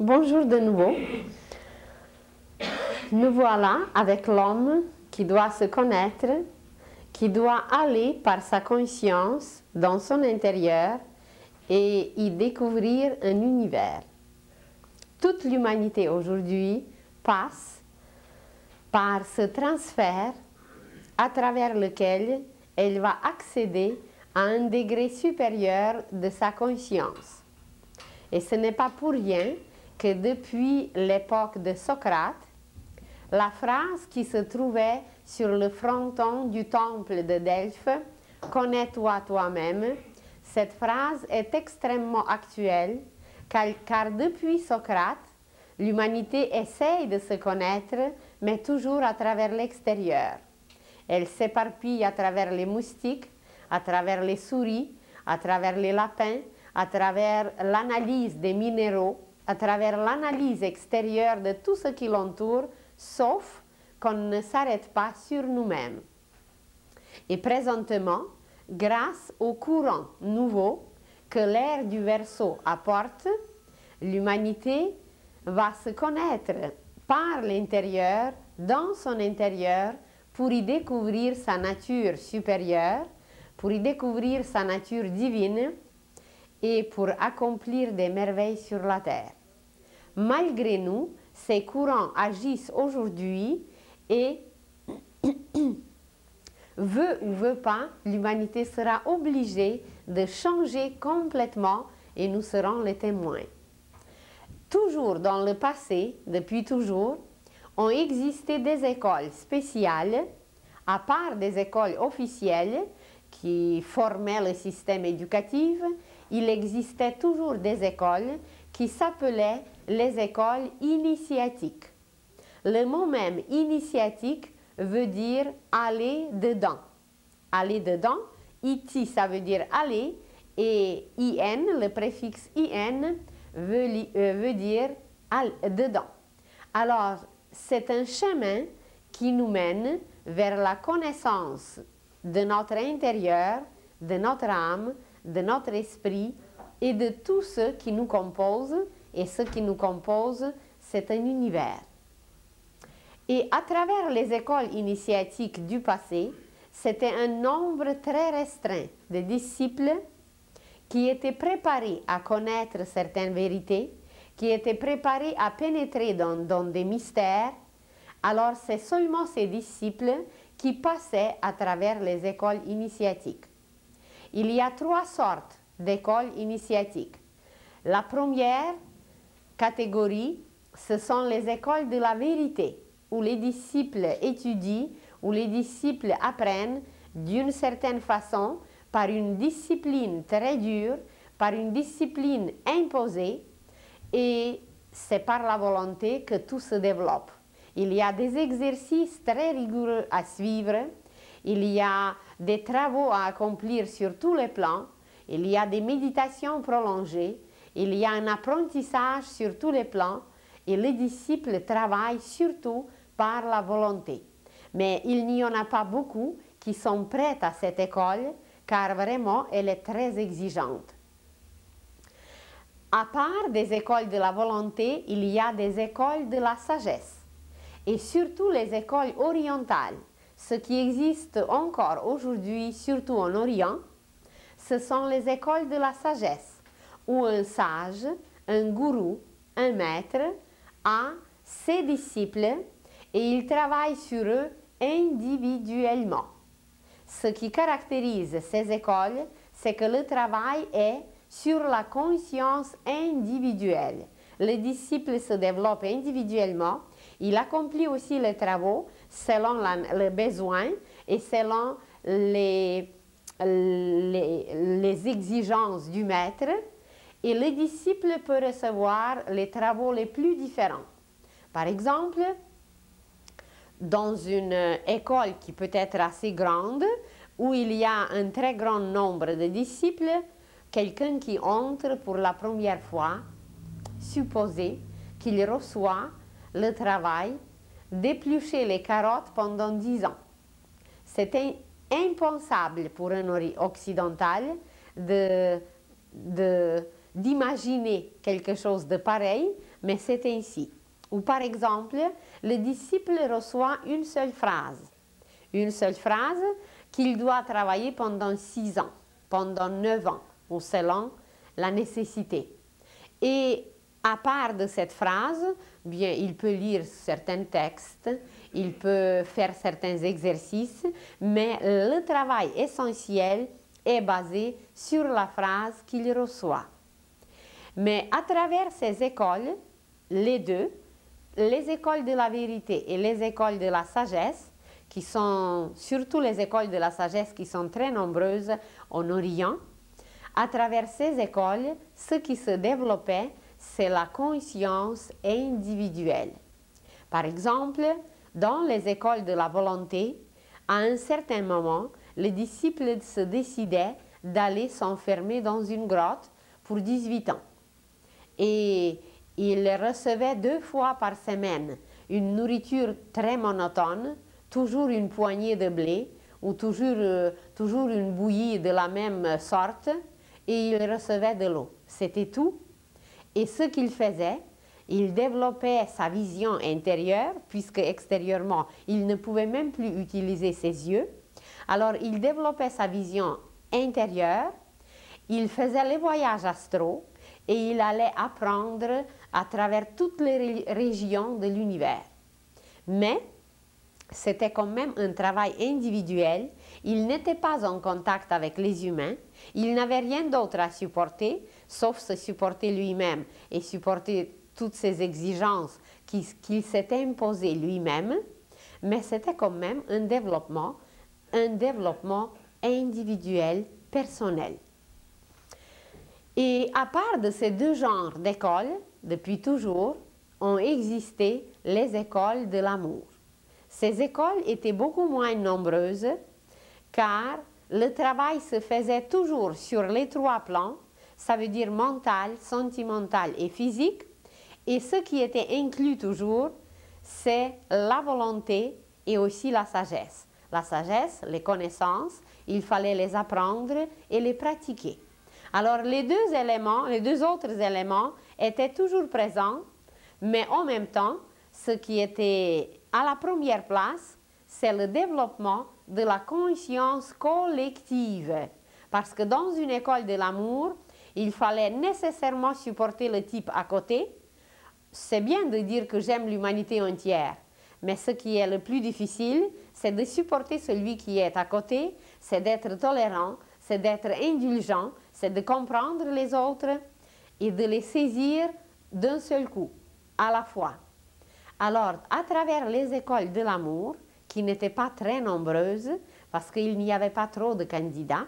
Bonjour de nouveau. Nous voilà avec l'homme qui doit se connaître, qui doit aller par sa conscience dans son intérieur et y découvrir un univers. Toute l'humanité aujourd'hui passe par ce transfert à travers lequel elle va accéder à un degré supérieur de sa conscience. Et ce n'est pas pour rien que depuis l'époque de Socrate, la phrase qui se trouvait sur le fronton du temple de Delphes, « Connais-toi toi-même », cette phrase est extrêmement actuelle car depuis Socrate, l'humanité essaye de se connaître, mais toujours à travers l'extérieur. Elle s'éparpille à travers les moustiques, à travers les souris, à travers les lapins, à travers l'analyse des minéraux, à travers l'analyse extérieure de tout ce qui l'entoure, sauf qu'on ne s'arrête pas sur nous-mêmes. Et présentement, grâce au courant nouveau que l'ère du Verseau apporte, l'humanité va se connaître par l'intérieur, dans son intérieur, pour y découvrir sa nature supérieure, pour y découvrir sa nature divine et pour accomplir des merveilles sur la terre. Malgré nous, ces courants agissent aujourd'hui et veut ou veut pas, l'humanité sera obligée de changer complètement et nous serons les témoins. Toujours dans le passé, depuis toujours, ont existé des écoles spéciales, à part des écoles officielles qui formaient le système éducatif, il existait toujours des écoles qui s'appelaient les écoles initiatiques. Le mot même initiatique veut dire aller dedans. Aller dedans, iti ça veut dire aller et in, le préfixe in, veut dire dedans. Alors, c'est un chemin qui nous mène vers la connaissance de notre intérieur, de notre âme, de notre esprit et de tout ce qui nous compose. Et ce qui nous compose, c'est un univers. Et à travers les écoles initiatiques du passé, c'était un nombre très restreint de disciples qui étaient préparés à connaître certaines vérités, qui étaient préparés à pénétrer dans des mystères. Alors c'est seulement ces disciples qui passaient à travers les écoles initiatiques. Il y a trois sortes d'écoles initiatiques. La première catégorie, ce sont les écoles de la vérité, où les disciples étudient, où les disciples apprennent d'une certaine façon, par une discipline très dure, par une discipline imposée, et c'est par la volonté que tout se développe. Il y a des exercices très rigoureux à suivre, il y a des travaux à accomplir sur tous les plans, il y a des méditations prolongées, il y a un apprentissage sur tous les plans et les disciples travaillent surtout par la volonté. Mais il n'y en a pas beaucoup qui sont prêts à cette école car vraiment elle est très exigeante. À part des écoles de la volonté, il y a des écoles de la sagesse et surtout les écoles orientales. Ce qui existe encore aujourd'hui, surtout en Orient, ce sont les écoles de la sagesse, où un sage, un gourou, un maître a ses disciples et il travaille sur eux individuellement. Ce qui caractérise ces écoles, c'est que le travail est sur la conscience individuelle. Le disciple se développe individuellement, il accomplit aussi les travaux selon le besoin et selon les exigences du maître, et le disciple peut recevoir les travaux les plus différents. Par exemple, dans une école qui peut être assez grande, où il y a un très grand nombre de disciples, quelqu'un qui entre pour la première fois, supposez qu'il reçoit le travail d'éplucher les carottes pendant 10 ans. C'est impensable pour un occidental d'imaginer quelque chose de pareil, mais c'est ainsi. Ou par exemple, le disciple reçoit une seule phrase qu'il doit travailler pendant 6 ans, pendant 9 ans, ou selon la nécessité. Et à part de cette phrase, bien, il peut lire certains textes, il peut faire certains exercices, mais le travail essentiel est basé sur la phrase qu'il reçoit. Mais à travers ces écoles, les deux, les écoles de la vérité et les écoles de la sagesse, qui sont surtout les écoles de la sagesse qui sont très nombreuses en Orient, à travers ces écoles, ce qui se développait, c'est la conscience individuelle. Par exemple, dans les écoles de la volonté, à un certain moment, les disciples se décidaient d'aller s'enfermer dans une grotte pour 18 ans. Et ils recevaient 2 fois par semaine une nourriture très monotone, toujours une poignée de blé ou toujours une bouillie de la même sorte, et ils recevaient de l'eau. C'était tout. Et ce qu'il faisait, il développait sa vision intérieure, puisque extérieurement, il ne pouvait même plus utiliser ses yeux. Alors, il développait sa vision intérieure, il faisait les voyages astraux et il allait apprendre à travers toutes les régions de l'univers. Mais c'était quand même un travail individuel, il n'était pas en contact avec les humains, il n'avait rien d'autre à supporter, sauf se supporter lui-même et supporter toutes ces exigences qu'il s'était imposées lui-même, mais c'était quand même un développement individuel, personnel. Et à part de ces 2 genres d'écoles, depuis toujours, ont existé les écoles de l'amour. Ces écoles étaient beaucoup moins nombreuses car le travail se faisait toujours sur les 3 plans, ça veut dire mental, sentimental et physique, et ce qui était inclus toujours, c'est la volonté et aussi la sagesse. La sagesse, les connaissances, il fallait les apprendre et les pratiquer. Alors les 2 autres éléments étaient toujours présents, mais en même temps, ce qui était à la première place, c'est le développement de la conscience collective. Parce que dans une école de l'amour, il fallait nécessairement supporter le type à côté. C'est bien de dire que j'aime l'humanité entière, mais ce qui est le plus difficile, c'est de supporter celui qui est à côté, c'est d'être tolérant, c'est d'être indulgent, c'est de comprendre les autres et de les saisir d'un seul coup, à la fois. Alors, à travers les écoles de l'amour, qui n'étaient pas très nombreuses, parce qu'il n'y avait pas trop de candidats,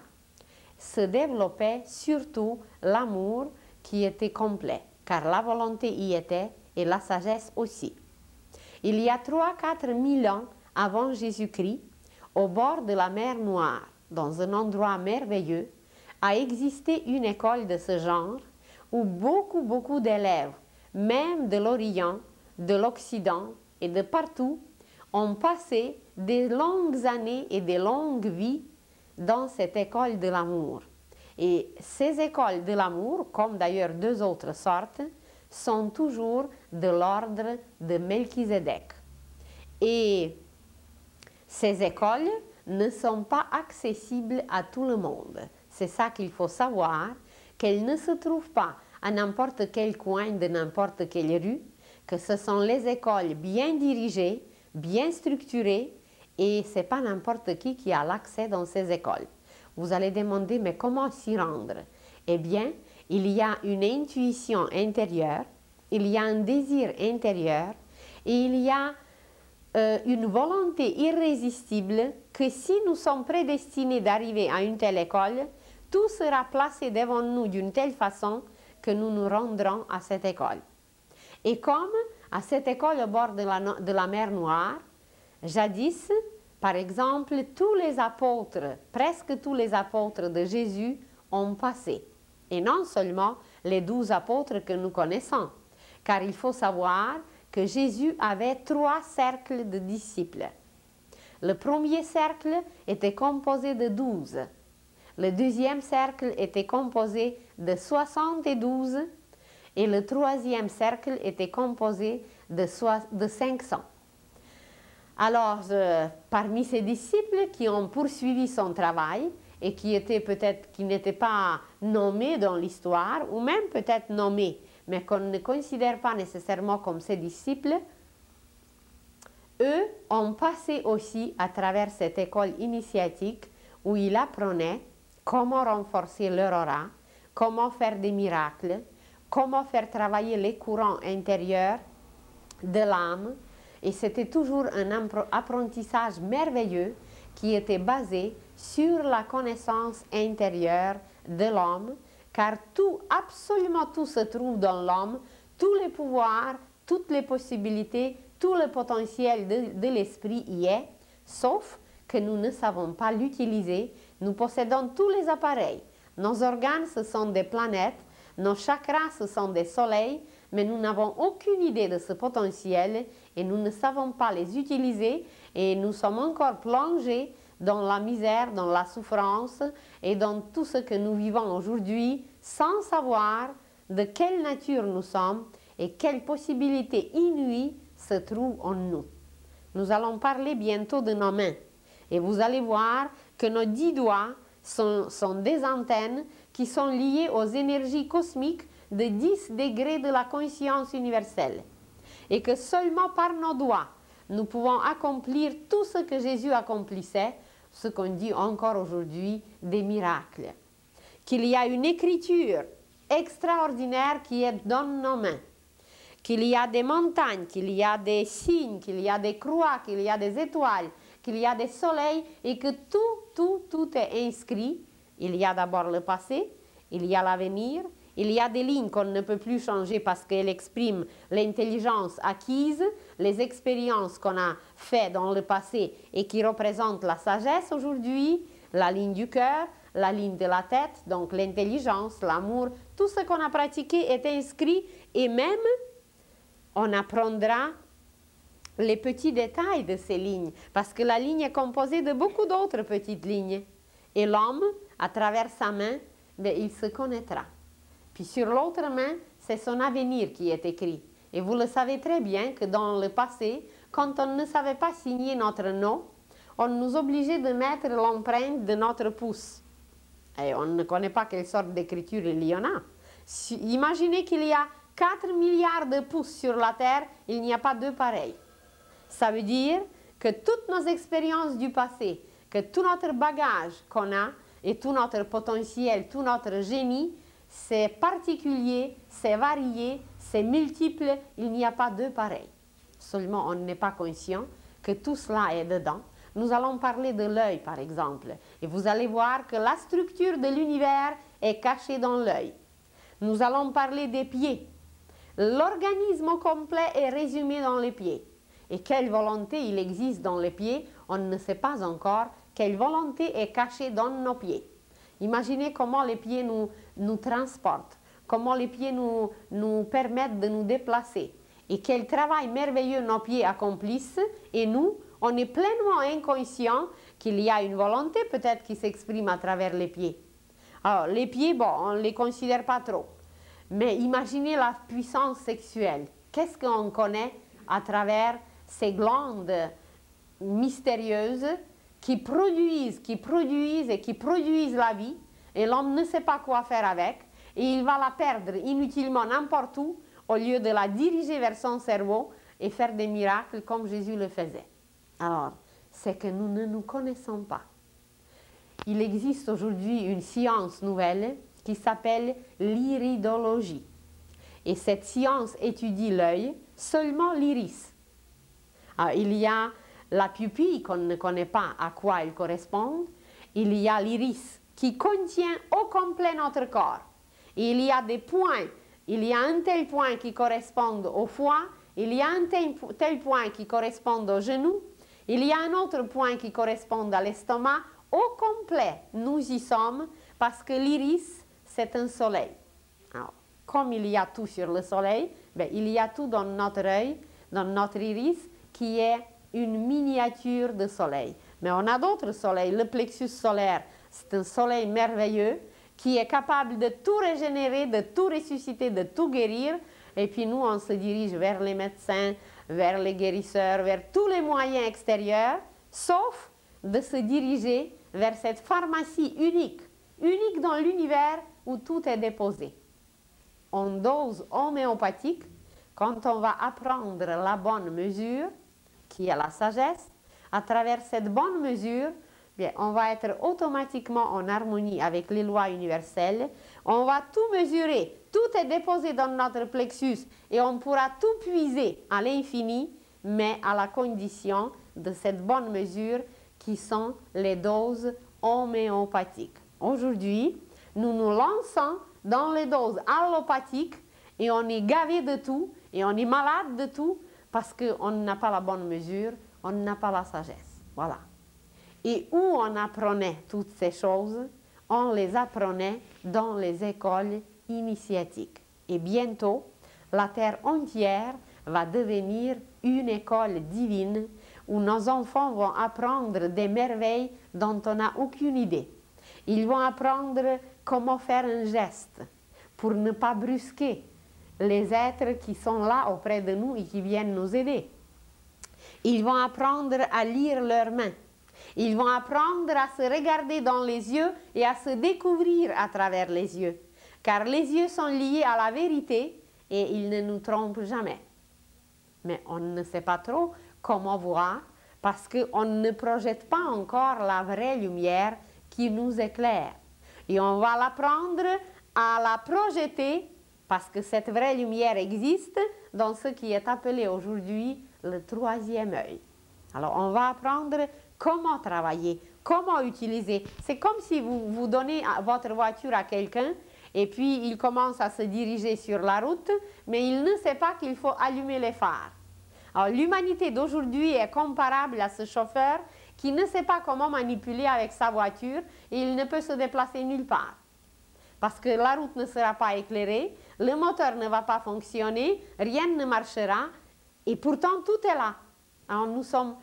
se développait surtout l'amour qui était complet, car la volonté y était et la sagesse aussi. Il y a 3-4 000 ans avant Jésus-Christ, au bord de la mer Noire, dans un endroit merveilleux, a existé une école de ce genre où beaucoup d'élèves, même de l'Orient, de l'Occident et de partout, ont passé des longues années et des longues vies dans cette école de l'amour. Et ces écoles de l'amour, comme d'ailleurs 2 autres sortes, sont toujours de l'ordre de Melchizedek. Et ces écoles ne sont pas accessibles à tout le monde. C'est ça qu'il faut savoir, qu'elles ne se trouvent pas à n'importe quel coin de n'importe quelle rue, que ce sont les écoles bien dirigées, bien structurées, et ce n'est pas n'importe qui a l'accès dans ces écoles. Vous allez demander, mais comment s'y rendre? Eh bien, il y a une intuition intérieure, il y a un désir intérieur, et il y a une volonté irrésistible que si nous sommes prédestinés d'arriver à une telle école, tout sera placé devant nous d'une telle façon que nous nous rendrons à cette école. Et comme à cette école au bord de la mer Noire, jadis, par exemple, tous les apôtres, presque tous les apôtres de Jésus ont passé. Et non seulement les 12 apôtres que nous connaissons, car il faut savoir que Jésus avait 3 cercles de disciples. Le premier cercle était composé de 12. Le deuxième cercle était composé de 72 et le troisième cercle était composé de 500. Alors, parmi ses disciples qui ont poursuivi son travail et qui n'étaient pas nommés dans l'histoire, ou même peut-être nommés, mais qu'on ne considère pas nécessairement comme ses disciples, eux ont passé aussi à travers cette école initiatique où ils apprenaient comment renforcer leur aura, comment faire des miracles, comment faire travailler les courants intérieurs de l'âme. Et c'était toujours un apprentissage merveilleux qui était basé sur la connaissance intérieure de l'homme, car tout, absolument tout se trouve dans l'homme, tous les pouvoirs, toutes les possibilités, tout le potentiel de l'esprit y est, sauf que nous ne savons pas l'utiliser. Nous possédons tous les appareils. Nos organes, ce sont des planètes, nos chakras, ce sont des soleils, mais nous n'avons aucune idée de ce potentiel et nous ne savons pas les utiliser et nous sommes encore plongés dans la misère, dans la souffrance et dans tout ce que nous vivons aujourd'hui sans savoir de quelle nature nous sommes et quelles possibilités inouïes se trouvent en nous. Nous allons parler bientôt de nos mains et vous allez voir que nos 10 doigts sont des antennes qui sont liées aux énergies cosmiques de 10 degrés de la conscience universelle et que seulement par nos doigts nous pouvons accomplir tout ce que Jésus accomplissait, ce qu'on dit encore aujourd'hui des miracles. Qu'il y a une écriture extraordinaire qui est dans nos mains, qu'il y a des montagnes, qu'il y a des signes, qu'il y a des croix, qu'il y a des étoiles, qu'il y a des soleils et que tout est inscrit. Il y a d'abord le passé, il y a l'avenir, il y a des lignes qu'on ne peut plus changer parce qu'elles expriment l'intelligence acquise, les expériences qu'on a faites dans le passé et qui représentent la sagesse aujourd'hui, la ligne du cœur, la ligne de la tête, donc l'intelligence, l'amour, tout ce qu'on a pratiqué est inscrit et même on apprendra les petits détails de ces lignes parce que la ligne est composée de beaucoup d'autres petites lignes et l'homme, à travers sa main, il se connaîtra. Puis sur l'autre main, c'est son avenir qui est écrit. Et vous le savez très bien que dans le passé, quand on ne savait pas signer notre nom, on nous obligeait de mettre l'empreinte de notre pouce. Et on ne connaît pas quelle sorte d'écriture il y en a. Imaginez qu'il y a 4 milliards de pouces sur la Terre, il n'y a pas deux pareils. Ça veut dire que toutes nos expériences du passé, que tout notre bagage qu'on a, et tout notre potentiel, tout notre génie, c'est particulier, c'est varié, c'est multiple, il n'y a pas deux pareils. Seulement, on n'est pas conscient que tout cela est dedans. Nous allons parler de l'œil, par exemple, et vous allez voir que la structure de l'univers est cachée dans l'œil. Nous allons parler des pieds. L'organisme complet est résumé dans les pieds. Et quelle volonté il existe dans les pieds, on ne sait pas encore quelle volonté est cachée dans nos pieds. Imaginez comment les pieds nous transportent, comment les pieds nous permettent de nous déplacer et quel travail merveilleux nos pieds accomplissent et nous, on est pleinement inconscient qu'il y a une volonté peut-être qui s'exprime à travers les pieds. Alors les pieds, bon, on ne les considère pas trop, mais imaginez la puissance sexuelle. Qu'est-ce qu'on connaît à travers ces glandes mystérieuses qui produisent la vie et l'homme ne sait pas quoi faire avec et il va la perdre inutilement n'importe où au lieu de la diriger vers son cerveau et faire des miracles comme Jésus le faisait. Alors, c'est que nous ne nous connaissons pas. Il existe aujourd'hui une science nouvelle qui s'appelle l'iridologie. Et cette science étudie l'œil, seulement l'iris. Alors, il y a la pupille qu'on ne connaît pas à quoi elle correspond. Il y a l'iris qui contient au complet notre corps. Et il y a des points. Il y a un tel point qui correspond au foie. Il y a un tel point qui correspond au genou. Il y a un autre point qui correspond à l'estomac. Au complet, nous y sommes parce que l'iris, c'est un soleil. Alors, comme il y a tout sur le soleil, ben, il y a tout dans notre œil, dans notre iris, qui est une miniature de soleil. Mais on a d'autres soleils. Le plexus solaire, c'est un soleil merveilleux qui est capable de tout régénérer, de tout ressusciter, de tout guérir. Et puis nous, on se dirige vers les médecins, vers les guérisseurs, vers tous les moyens extérieurs, sauf de se diriger vers cette pharmacie unique, unique dans l'univers où tout est déposé. En dose homéopathique, quand on va apprendre la bonne mesure, qui est la sagesse, à travers cette bonne mesure, bien, on va être automatiquement en harmonie avec les lois universelles. On va tout mesurer, tout est déposé dans notre plexus et on pourra tout puiser à l'infini, mais à la condition de cette bonne mesure qui sont les doses homéopathiques. Aujourd'hui, nous nous lançons dans les doses allopathiques et on est gavé de tout et on est malade de tout parce qu'on n'a pas la bonne mesure, on n'a pas la sagesse. Voilà. Et où on apprenait toutes ces choses? On les apprenait dans les écoles initiatiques. Et bientôt, la terre entière va devenir une école divine où nos enfants vont apprendre des merveilles dont on n'a aucune idée. Ils vont apprendre comment faire un geste pour ne pas brusquer les êtres qui sont là auprès de nous et qui viennent nous aider. Ils vont apprendre à lire leurs mains. Ils vont apprendre à se regarder dans les yeux et à se découvrir à travers les yeux. Car les yeux sont liés à la vérité et ils ne nous trompent jamais. Mais on ne sait pas trop comment voir parce qu'on ne projette pas encore la vraie lumière qui nous éclaire. Et on va l'apprendre à la projeter parce que cette vraie lumière existe dans ce qui est appelé aujourd'hui le troisième œil. Alors on va apprendre comment travailler, comment utiliser. C'est comme si vous donnez votre voiture à quelqu'un et puis il commence à se diriger sur la route, mais il ne sait pas qu'il faut allumer les phares. Alors l'humanité d'aujourd'hui est comparable à ce chauffeur qui ne sait pas comment manipuler avec sa voiture et il ne peut se déplacer nulle part. Parce que la route ne sera pas éclairée, le moteur ne va pas fonctionner, rien ne marchera et pourtant tout est là. Alors nous sommes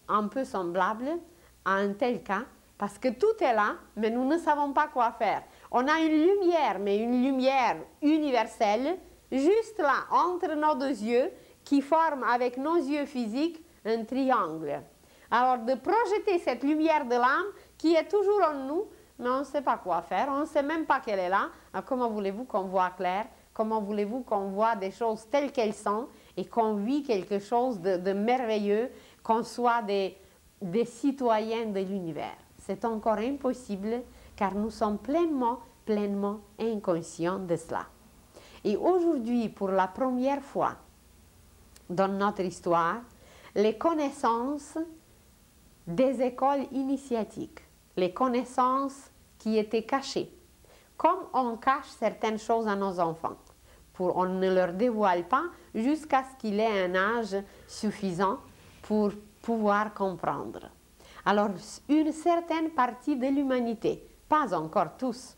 un peu semblables à un tel cas parce que tout est là, mais nous ne savons pas quoi faire. On a une lumière, mais une lumière universelle, juste là, entre nos deux yeux, qui forme avec nos yeux physiques un triangle. Alors de projeter cette lumière de l'âme qui est toujours en nous, mais on ne sait pas quoi faire, on ne sait même pas qu'elle est là. Alors comment voulez-vous qu'on voit clair? Comment voulez-vous qu'on voit des choses telles qu'elles sont et qu'on vit quelque chose de merveilleux, qu'on soit des citoyens de l'univers? C'est encore impossible car nous sommes pleinement inconscients de cela. Et aujourd'hui, pour la première fois dans notre histoire, les connaissances des écoles initiatiques, les connaissances qui étaient cachées, comme on cache certaines choses à nos enfants, on ne leur dévoile pas jusqu'à ce qu'il ait un âge suffisant pour pouvoir comprendre. Alors, une certaine partie de l'humanité, pas encore tous,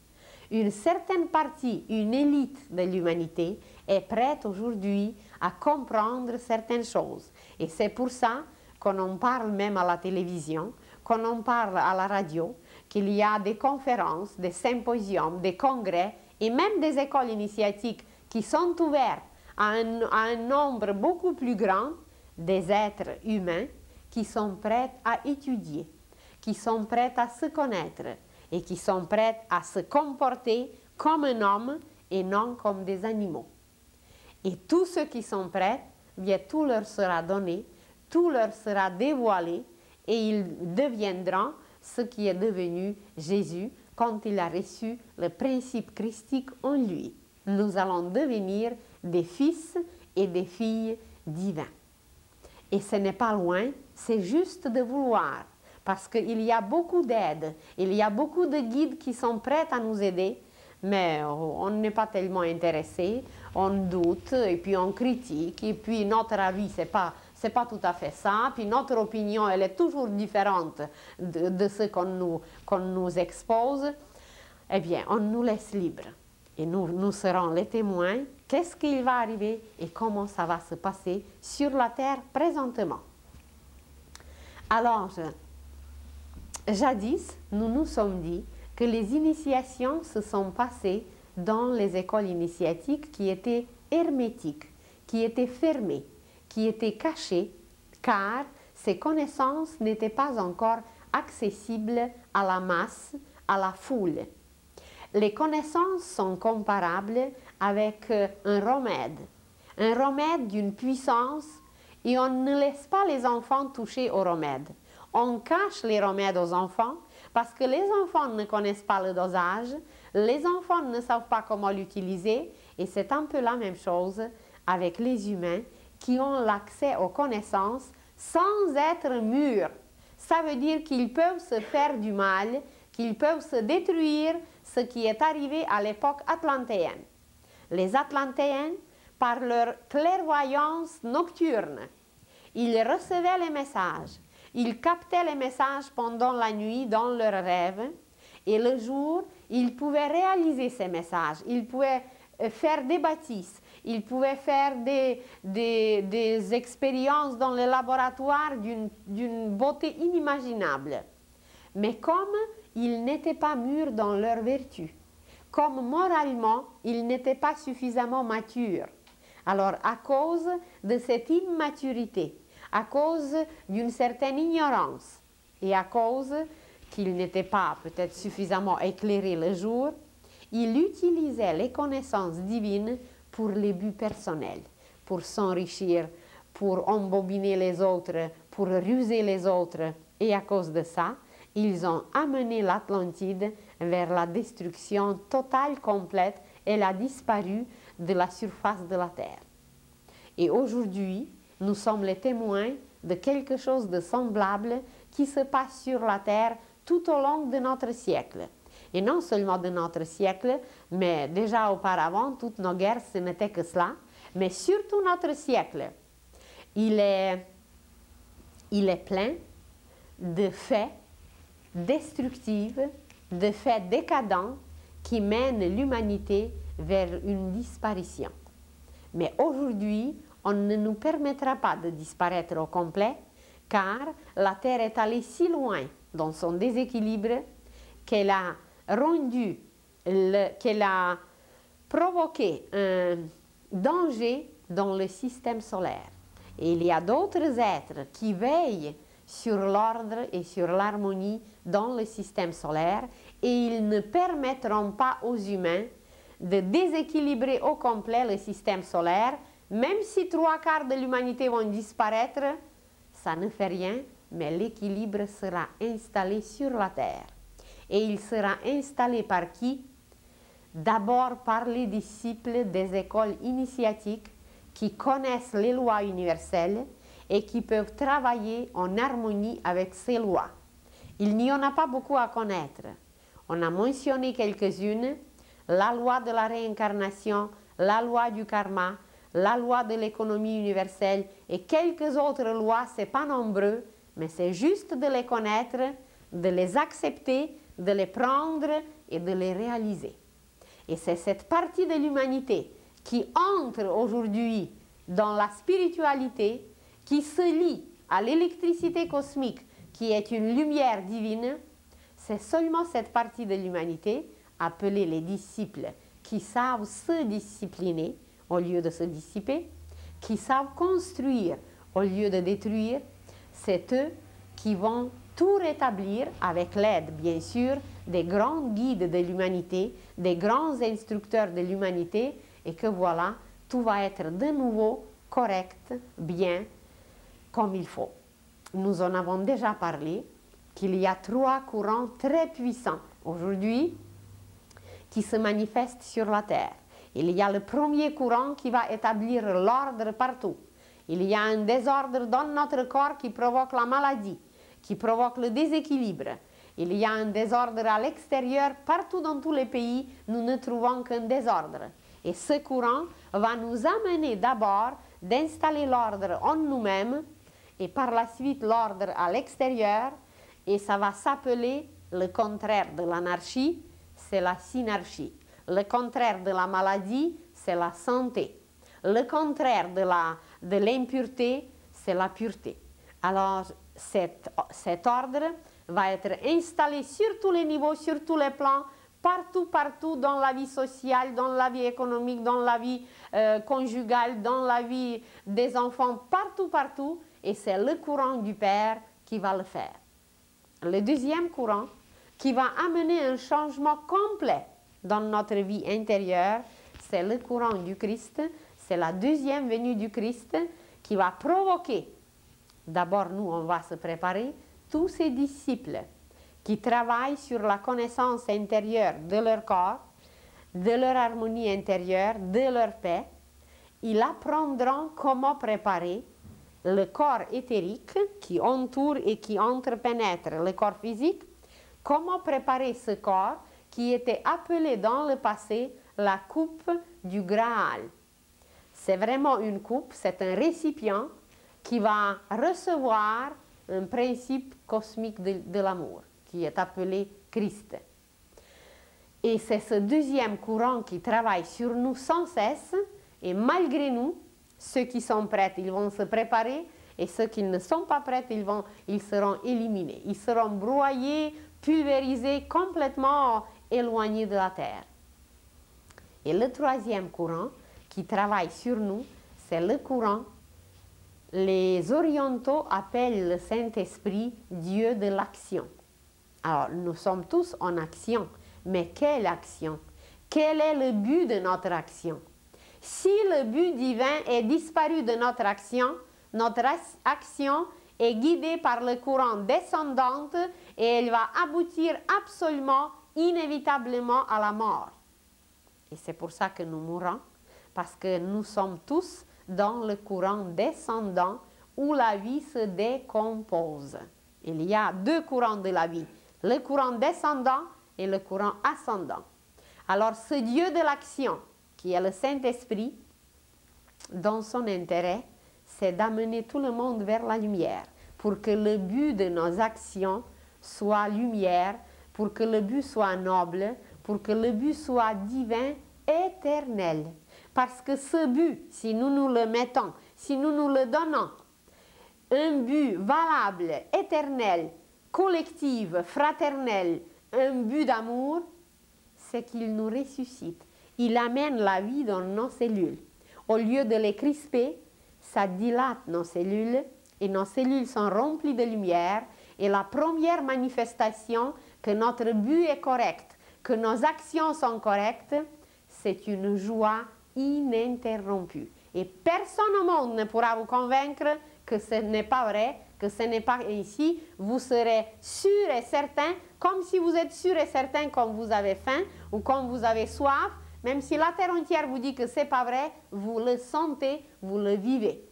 une certaine partie, une élite de l'humanité est prête aujourd'hui à comprendre certaines choses. Et c'est pour ça qu'on en parle même à la télévision, qu'on en parle à la radio, qu'il y a des conférences, des symposiums, des congrès et même des écoles initiatiques qui sont ouvertes à un nombre beaucoup plus grand des êtres humains qui sont prêts à étudier, qui sont prêts à se connaître et qui sont prêts à se comporter comme un homme et non comme des animaux. Et tous ceux qui sont prêts, bien, tout leur sera donné, tout leur sera dévoilé et ils deviendront ce qui est devenu Jésus quand il a reçu le principe christique en lui. Nous allons devenir des fils et des filles divins. Et ce n'est pas loin, c'est juste de vouloir, parce qu'il y a beaucoup d'aides, il y a beaucoup de guides qui sont prêts à nous aider, mais on n'est pas tellement intéressé, on doute, et puis on critique, et puis notre avis, c'est pas tout à fait ça, puis notre opinion, elle est toujours différente de ce qu'on nous expose. Eh bien, on nous laisse libres. Et nous serons les témoins, qu'est-ce qui va arriver et comment ça va se passer sur la terre présentement. Alors, jadis, nous nous sommes dit que les initiations se sont passées dans les écoles initiatiques qui étaient hermétiques, qui étaient fermées, qui étaient cachées, car ces connaissances n'étaient pas encore accessibles à la masse, à la foule. Les connaissances sont comparables avec un remède d'une puissance, et on ne laisse pas les enfants toucher au remède. On cache les remèdes aux enfants parce que les enfants ne connaissent pas le dosage, les enfants ne savent pas comment l'utiliser, et c'est un peu la même chose avec les humains qui ont l'accès aux connaissances sans être mûrs. Ça veut dire qu'ils peuvent se faire du mal, qu'ils peuvent se détruire, ce qui est arrivé à l'époque atlantéenne. Les Atlantéens, par leur clairvoyance nocturne, ils recevaient les messages, ils captaient les messages pendant la nuit dans leurs rêves, et le jour, ils pouvaient réaliser ces messages, ils pouvaient faire des bâtisses, ils pouvaient faire des expériences dans les laboratoires d'une beauté inimaginable. Mais comme ils n'étaient pas mûrs dans leur vertu, comme moralement, ils n'étaient pas suffisamment matures, alors à cause de cette immaturité, à cause d'une certaine ignorance et à cause qu'ils n'étaient pas peut-être suffisamment éclairés le jour, ils utilisaient les connaissances divines pour les buts personnels, pour s'enrichir, pour embobiner les autres, pour ruser les autres. Et à cause de ça, ils ont amené l'Atlantide vers la destruction totale, complète. Elle a disparu de la surface de la Terre. Et aujourd'hui, nous sommes les témoins de quelque chose de semblable qui se passe sur la Terre tout au long de notre siècle. Et non seulement de notre siècle, mais déjà auparavant, toutes nos guerres, ce n'était que cela, mais surtout notre siècle. Il est plein de faits destructifs, de faits décadents qui mènent l'humanité vers une disparition. Mais aujourd'hui, on ne nous permettra pas de disparaître au complet, car la Terre est allée si loin dans son déséquilibre qu'elle a qu'elle a provoqué un danger dans le système solaire. Et il y a d'autres êtres qui veillent sur l'ordre et sur l'harmonie dans le système solaire, et ils ne permettront pas aux humains de déséquilibrer au complet le système solaire. Même si 3/4 de l'humanité vont disparaître, ça ne fait rien, mais l'équilibre sera installé sur la Terre. Et il sera installé par qui? D'abord par les disciples des écoles initiatiques qui connaissent les lois universelles et qui peuvent travailler en harmonie avec ces lois. Il n'y en a pas beaucoup à connaître. On a mentionné quelques-unes: la loi de la réincarnation, la loi du karma, la loi de l'économie universelle et quelques autres lois. C'est pas nombreux, mais c'est juste de les connaître, de les accepter, de les prendre et de les réaliser. Et c'est cette partie de l'humanité qui entre aujourd'hui dans la spiritualité, qui se lie à l'électricité cosmique, qui est une lumière divine. C'est seulement cette partie de l'humanité, appelée les disciples, qui savent se discipliner au lieu de se dissiper, qui savent construire au lieu de détruire. C'est eux qui vont tout rétablir avec l'aide, bien sûr, des grands guides de l'humanité, des grands instructeurs de l'humanité, et que voilà, tout va être de nouveau correct, bien, comme il faut. Nous en avons déjà parlé, qu'il y a 3 courants très puissants aujourd'hui qui se manifestent sur la Terre. Il y a le premier courant qui va établir l'ordre partout. Il y a un désordre dans notre corps qui provoque la maladie, qui provoque le déséquilibre. Il y a un désordre à l'extérieur, partout dans tous les pays, nous ne trouvons qu'un désordre. Et ce courant va nous amener d'abord d'installer l'ordre en nous-mêmes et par la suite l'ordre à l'extérieur, et ça va s'appeler le contraire de l'anarchie, c'est la synarchie. Le contraire de la maladie, c'est la santé. Le contraire de l'impureté, c'est la pureté. Alors, cet ordre va être installé sur tous les niveaux, sur tous les plans, partout dans la vie sociale, dans la vie économique, dans la vie conjugale, dans la vie des enfants, partout. Et c'est le courant du Père qui va le faire. Le deuxième courant qui va amener un changement complet dans notre vie intérieure, c'est le courant du Christ, c'est la deuxième venue du Christ qui va provoquer, d'abord nous on va se préparer, tous ces disciples qui travaillent sur la connaissance intérieure de leur corps, de leur harmonie intérieure, de leur paix, ils apprendront comment préparer le corps éthérique qui entoure et qui entrepénètre le corps physique, comment préparer ce corps qui était appelé dans le passé la coupe du Graal. C'est vraiment une coupe, c'est un récipient qui va recevoir un principe cosmique de l'amour, qui est appelé Christ. Et c'est ce deuxième courant qui travaille sur nous sans cesse, et malgré nous, ceux qui sont prêts, ils vont se préparer, et ceux qui ne sont pas prêts, ils seront éliminés. Ils seront broyés, pulvérisés, complètement éloignés de la terre. Et le troisième courant qui travaille sur nous, c'est le courant, les orientaux appellent le Saint-Esprit Dieu de l'action. Alors, nous sommes tous en action, mais quelle action? Quel est le but de notre action? Si le but divin est disparu de notre action est guidée par le courant descendant et elle va aboutir absolument, inévitablement à la mort. Et c'est pour ça que nous mourons, parce que nous sommes tous dans le courant descendant où la vie se décompose. Il y a deux courants de la vie, le courant descendant et le courant ascendant. Alors ce Dieu de l'action, qui est le Saint-Esprit, dans son intérêt, c'est d'amener tout le monde vers la lumière, pour que le but de nos actions soit lumière, pour que le but soit noble, pour que le but soit divin, éternel. Parce que ce but, si nous nous le mettons, si nous nous le donnons, un but valable, éternel, collectif, fraternel, un but d'amour, c'est qu'il nous ressuscite. Il amène la vie dans nos cellules. Au lieu de les crisper, ça dilate nos cellules et nos cellules sont remplies de lumière. Et la première manifestation que notre but est correct, que nos actions sont correctes, c'est une joie ininterrompue. Et personne au monde ne pourra vous convaincre que ce n'est pas vrai, que ce n'est pas ici. Vous serez sûr et certain, comme si vous êtes sûr et certain quand vous avez faim ou quand vous avez soif. Même si la terre entière vous dit que ce n'est pas vrai, vous le sentez, vous le vivez.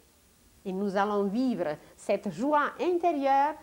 Et nous allons vivre cette joie intérieure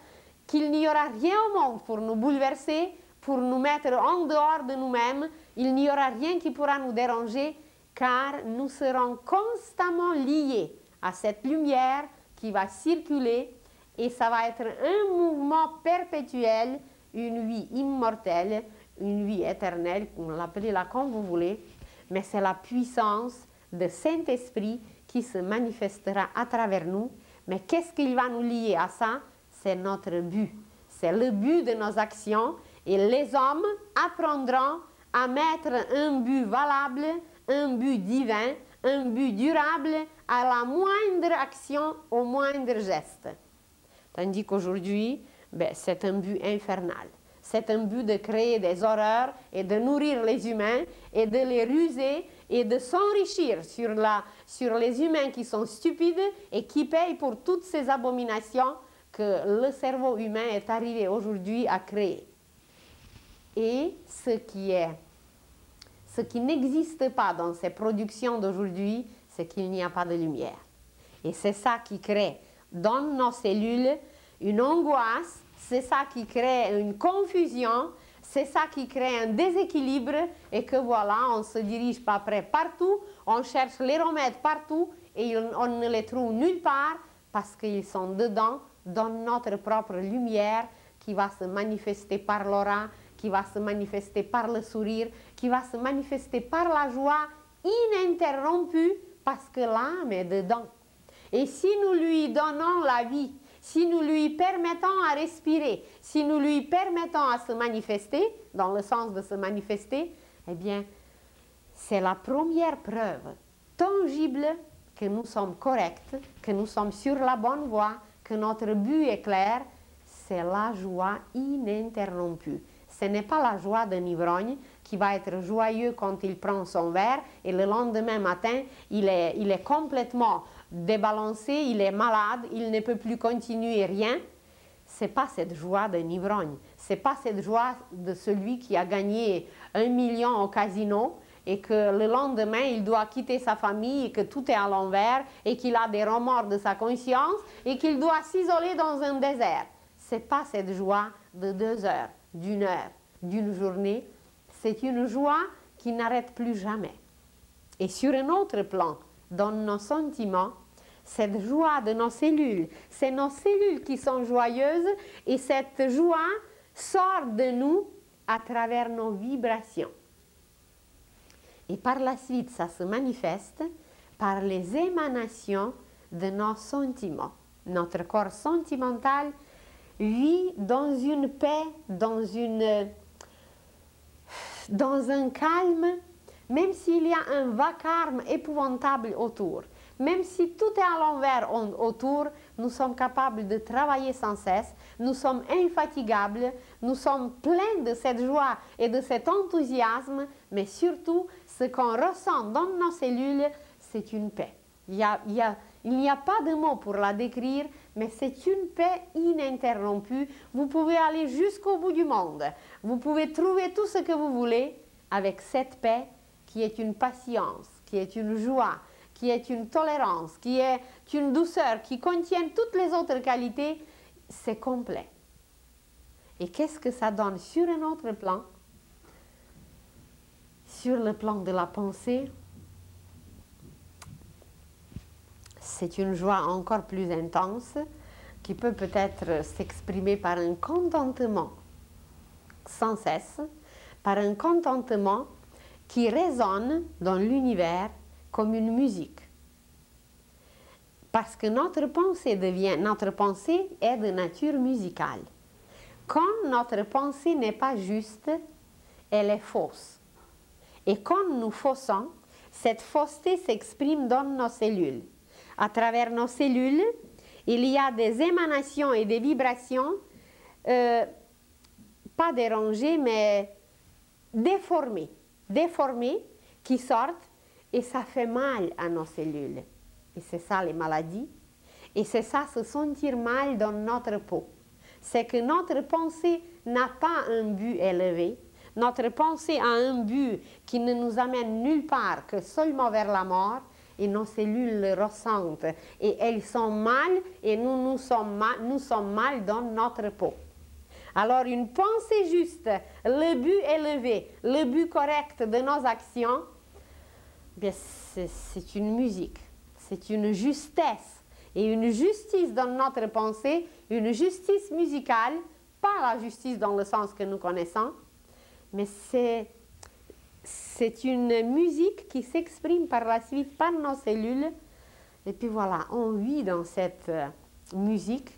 qu'il n'y aura rien au monde pour nous bouleverser, pour nous mettre en dehors de nous-mêmes. Il n'y aura rien qui pourra nous déranger, car nous serons constamment liés à cette lumière qui va circuler et ça va être un mouvement perpétuel, une vie immortelle, une vie éternelle, vous l'appelez là comme vous voulez, mais c'est la puissance de Saint-Esprit qui se manifestera à travers nous. Mais qu'est-ce qu'il va nous lier à ça? C'est notre but. C'est le but de nos actions et les hommes apprendront à mettre un but valable, un but divin, un but durable à la moindre action, au moindre geste. Tandis qu'aujourd'hui, c'est un but infernal. C'est un but de créer des horreurs et de nourrir les humains et de les ruser et de s'enrichir sur les humains qui sont stupides et qui payent pour toutes ces abominations que le cerveau humain est arrivé aujourd'hui à créer. Et ce qui n'existe pas dans ces productions d'aujourd'hui, c'est qu'il n'y a pas de lumière. Et c'est ça qui crée dans nos cellules une angoisse, c'est ça qui crée une confusion, c'est ça qui crée un déséquilibre et que voilà, on se dirige pas près partout, on cherche les remèdes partout et on ne les trouve nulle part parce qu'ils sont dedans, dans notre propre lumière qui va se manifester par l'aura, qui va se manifester par le sourire, qui va se manifester par la joie ininterrompue parce que l'âme est dedans. Et si nous lui donnons la vie, si nous lui permettons à respirer, si nous lui permettons à se manifester, dans le sens de se manifester, eh bien, c'est la première preuve tangible que nous sommes corrects, que nous sommes sur la bonne voie, que notre but est clair, c'est la joie ininterrompue. Ce n'est pas la joie d'un ivrogne qui va être joyeux quand il prend son verre et le lendemain matin, il est complètement débalancé, il est malade, il ne peut plus continuer rien. Ce n'est pas cette joie d'un ivrogne. Ce n'est pas cette joie de celui qui a gagné 1 million au casino et que le lendemain, il doit quitter sa famille et que tout est à l'envers et qu'il a des remords de sa conscience et qu'il doit s'isoler dans un désert. Ce n'est pas cette joie de 2 heures, d'1 heure, d'une journée. C'est une joie qui n'arrête plus jamais. Et sur un autre plan, dans nos sentiments, cette joie de nos cellules, c'est nos cellules qui sont joyeuses et cette joie sort de nous à travers nos vibrations. Et par la suite, ça se manifeste par les émanations de nos sentiments. Notre corps sentimental vit dans une paix, dans un calme, même s'il y a un vacarme épouvantable autour. Même si tout est à l'envers autour, nous sommes capables de travailler sans cesse, nous sommes infatigables, nous sommes pleins de cette joie et de cet enthousiasme, mais surtout, ce qu'on ressent dans nos cellules, c'est une paix. Il n'y a pas de mots pour la décrire, mais c'est une paix ininterrompue. Vous pouvez aller jusqu'au bout du monde. Vous pouvez trouver tout ce que vous voulez avec cette paix qui est une patience, qui est une joie, qui est une tolérance, qui est une douceur, qui contient toutes les autres qualités. C'est complet. Et qu'est-ce que ça donne sur un autre plan? Sur le plan de la pensée, c'est une joie encore plus intense qui peut peut-être s'exprimer par un contentement sans cesse, par un contentement qui résonne dans l'univers comme une musique. Parce que notre pensée est de nature musicale. Quand notre pensée n'est pas juste, elle est fausse. Et quand nous faussons, cette fausseté s'exprime dans nos cellules. À travers nos cellules, il y a des émanations et des vibrations, pas dérangées, mais déformées, qui sortent et ça fait mal à nos cellules. Et c'est ça les maladies. Et c'est ça se sentir mal dans notre peau. C'est que notre pensée n'a pas un but élevé. Notre pensée a un but qui ne nous amène nulle part que seulement vers la mort. Et nos cellules le ressentent. Et elles sont mal et nous sommes mal dans notre peau. Alors une pensée juste, le but élevé, le but correct de nos actions, c'est une musique, c'est une justesse et une justice dans notre pensée, une justice musicale, pas la justice dans le sens que nous connaissons, mais c'est une musique qui s'exprime par la suite par nos cellules. Et puis voilà, on vit dans cette musique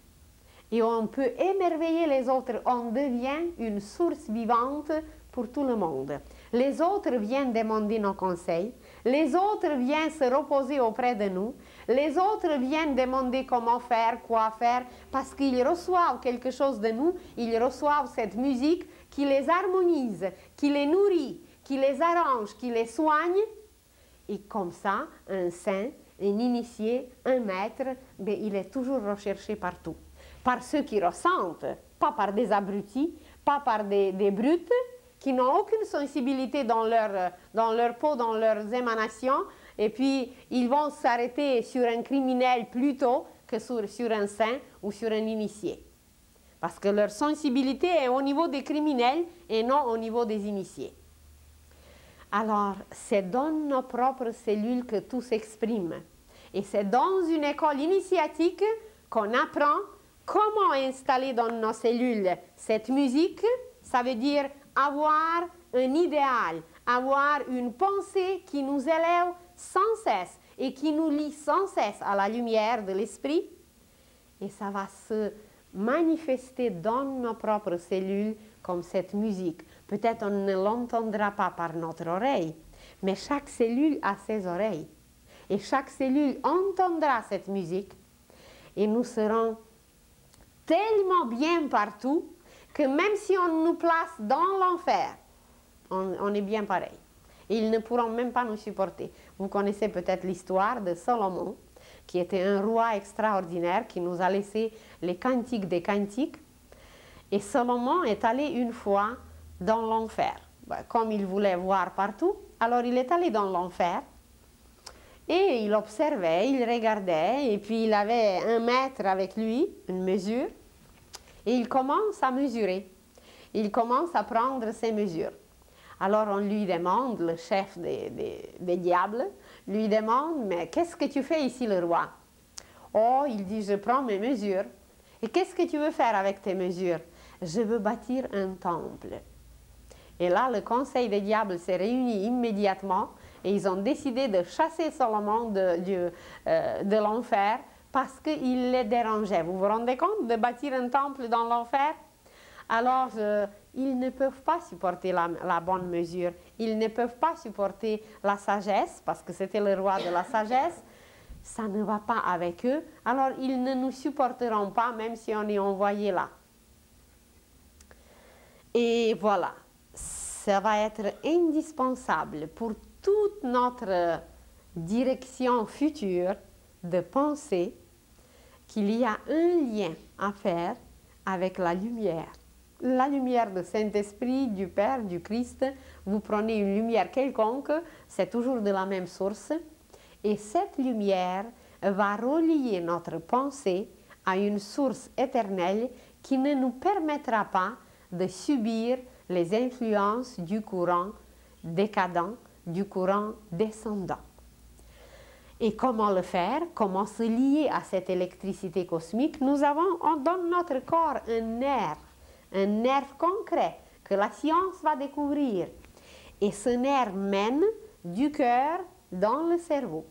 et on peut émerveiller les autres. On devient une source vivante pour tout le monde. Les autres viennent demander nos conseils. Les autres viennent se reposer auprès de nous. Les autres viennent demander comment faire, quoi faire, parce qu'ils reçoivent quelque chose de nous. Ils reçoivent cette musique qui les harmonise, qui les nourrit, qui les arrange, qui les soigne. Et comme ça, un saint, un initié, un maître, il est toujours recherché partout. Par ceux qui ressentent, pas par des abrutis, pas par des brutes, qui n'ont aucune sensibilité dans leur peau, dans leurs émanations, et puis ils vont s'arrêter sur un criminel plutôt que sur un saint ou sur un initié. Parce que leur sensibilité est au niveau des criminels et non au niveau des initiés. Alors, c'est dans nos propres cellules que tout s'exprime. Et c'est dans une école initiatique qu'on apprend comment installer dans nos cellules cette musique. Ça veut dire avoir un idéal, avoir une pensée qui nous élève sans cesse et qui nous lie sans cesse à la lumière de l'esprit. et ça va se manifester dans nos propres cellules comme cette musique. Peut-être on ne l'entendra pas par notre oreille, mais chaque cellule a ses oreilles. Et chaque cellule entendra cette musique et nous serons tellement bien partout que même si on nous place dans l'enfer, on est bien pareil. Et ils ne pourront même pas nous supporter. Vous connaissez peut-être l'histoire de Salomon, qui était un roi extraordinaire, qui nous a laissé les cantiques des cantiques. Et Salomon est allé une fois dans l'enfer. Comme il voulait voir partout, alors il est allé dans l'enfer. Et il observait, il regardait, et puis il avait un mètre avec lui, une mesure, et il commence à mesurer. Il commence à prendre ses mesures. Alors on lui demande, le chef des diables, lui demande, mais qu'est-ce que tu fais ici le roi? Oh, il dit, je prends mes mesures. Et qu'est-ce que tu veux faire avec tes mesures? Je veux bâtir un temple. Et là, le conseil des diables s'est réuni immédiatement et ils ont décidé de chasser Salomon de l'enfer parce qu'il les dérangeait. Vous vous rendez compte de bâtir un temple dans l'enfer? Alors, ils ne peuvent pas supporter la bonne mesure. Ils ne peuvent pas supporter la sagesse parce que c'était le roi de la sagesse. Ça ne va pas avec eux. Alors, ils ne nous supporteront pas même si on est envoyé là. Et voilà. Ça va être indispensable pour toute notre direction future de penser qu'il y a un lien à faire avec la lumière. La lumière du Saint-Esprit, du Père, du Christ. Vous prenez une lumière quelconque, c'est toujours de la même source. Et cette lumière va relier notre pensée à une source éternelle qui ne nous permettra pas de subir les influences du courant décadent, du courant descendant. Et comment le faire? Comment se lier à cette électricité cosmique? Nous avons dans notre corps un nerf concret que la science va découvrir. Et ce nerf mène du cœur dans le cerveau.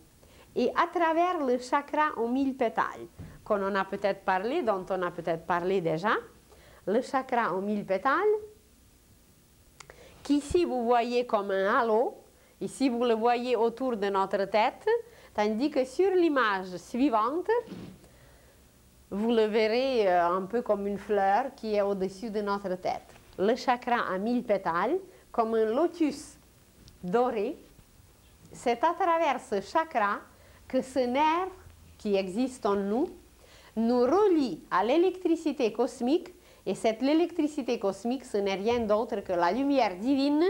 Et à travers le chakra aux 1000 pétales, qu'on en a peut-être parlé, dont on a peut-être parlé déjà, le chakra aux 1000 pétales, qu'ici vous voyez comme un halo, ici vous le voyez autour de notre tête, tandis que sur l'image suivante, vous le verrez un peu comme une fleur qui est au-dessus de notre tête. Le chakra à 1000 pétales, comme un lotus doré, c'est à travers ce chakra que ce nerf qui existe en nous relie à l'électricité cosmique. Et cette électricité cosmique, ce n'est rien d'autre que la lumière divine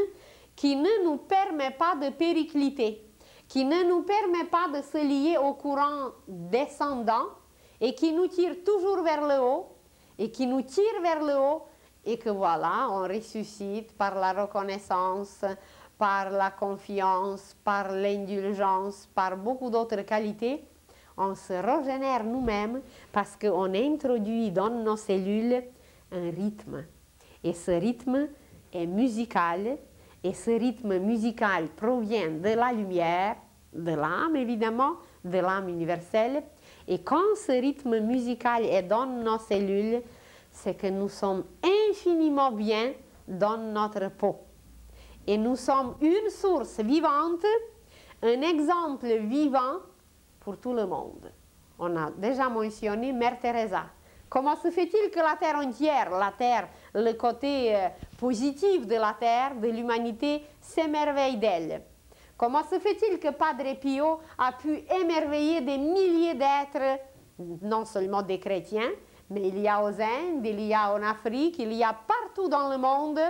qui ne nous permet pas de péricliter, qui ne nous permet pas de se lier au courant descendant et qui nous tire toujours vers le haut et qui nous tire vers le haut et que voilà, on ressuscite par la reconnaissance, par la confiance, par l'indulgence, par beaucoup d'autres qualités. On se régénère nous-mêmes parce qu'on introduit dans nos cellules un rythme. Et ce rythme est musical. Et ce rythme musical provient de la lumière, de l'âme évidemment, de l'âme universelle. Et quand ce rythme musical est dans nos cellules, c'est que nous sommes infiniment bien dans notre peau. Et nous sommes une source vivante, un exemple vivant pour tout le monde. On a déjà mentionné Mère Teresa. Comment se fait-il que la Terre entière, la Terre, le côté positif de la Terre, de l'humanité, s'émerveille d'elle? Comment se fait-il que Padre Pio a pu émerveiller des milliers d'êtres, non seulement des chrétiens, mais il y a aux Indes, il y a en Afrique, il y a partout dans le monde,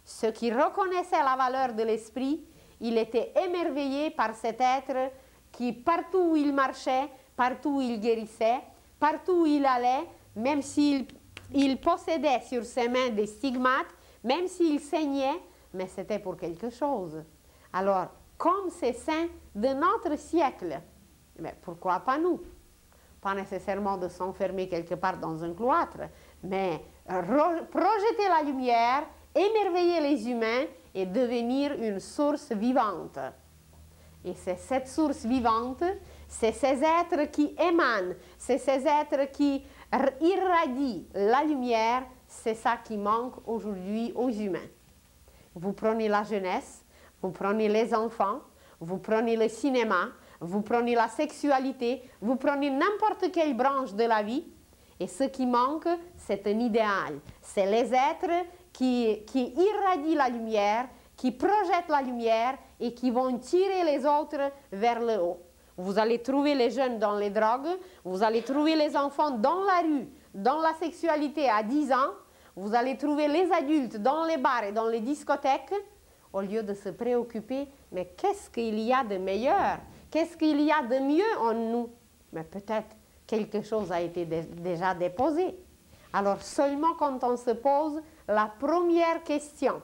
ceux qui reconnaissaient la valeur de l'esprit, il était émerveillé par cet être qui, partout où il marchait, partout où il guérissait, partout où il allait, même s'il possédait sur ses mains des stigmates, même s'il saignait, mais c'était pour quelque chose. Alors, comme ces saints de notre siècle, mais pourquoi pas nous? Pas nécessairement de s'enfermer quelque part dans un cloître, mais projeter la lumière, émerveiller les humains et devenir une source vivante. Et c'est cette source vivante, c'est ces êtres qui émanent, c'est ces êtres qui irradie la lumière, c'est ça qui manque aujourd'hui aux humains. Vous prenez la jeunesse, vous prenez les enfants, vous prenez le cinéma, vous prenez la sexualité, vous prenez n'importe quelle branche de la vie, et ce qui manque, c'est un idéal. C'est les êtres qui irradient la lumière, qui projettent la lumière et qui vont tirer les autres vers le haut. Vous allez trouver les jeunes dans les drogues, vous allez trouver les enfants dans la rue, dans la sexualité à 10 ans, vous allez trouver les adultes dans les bars et dans les discothèques, au lieu de se préoccuper, mais qu'est-ce qu'il y a de meilleur? Qu'est-ce qu'il y a de mieux en nous? Mais peut-être quelque chose a été déjà déposé. Alors seulement quand on se pose la première question,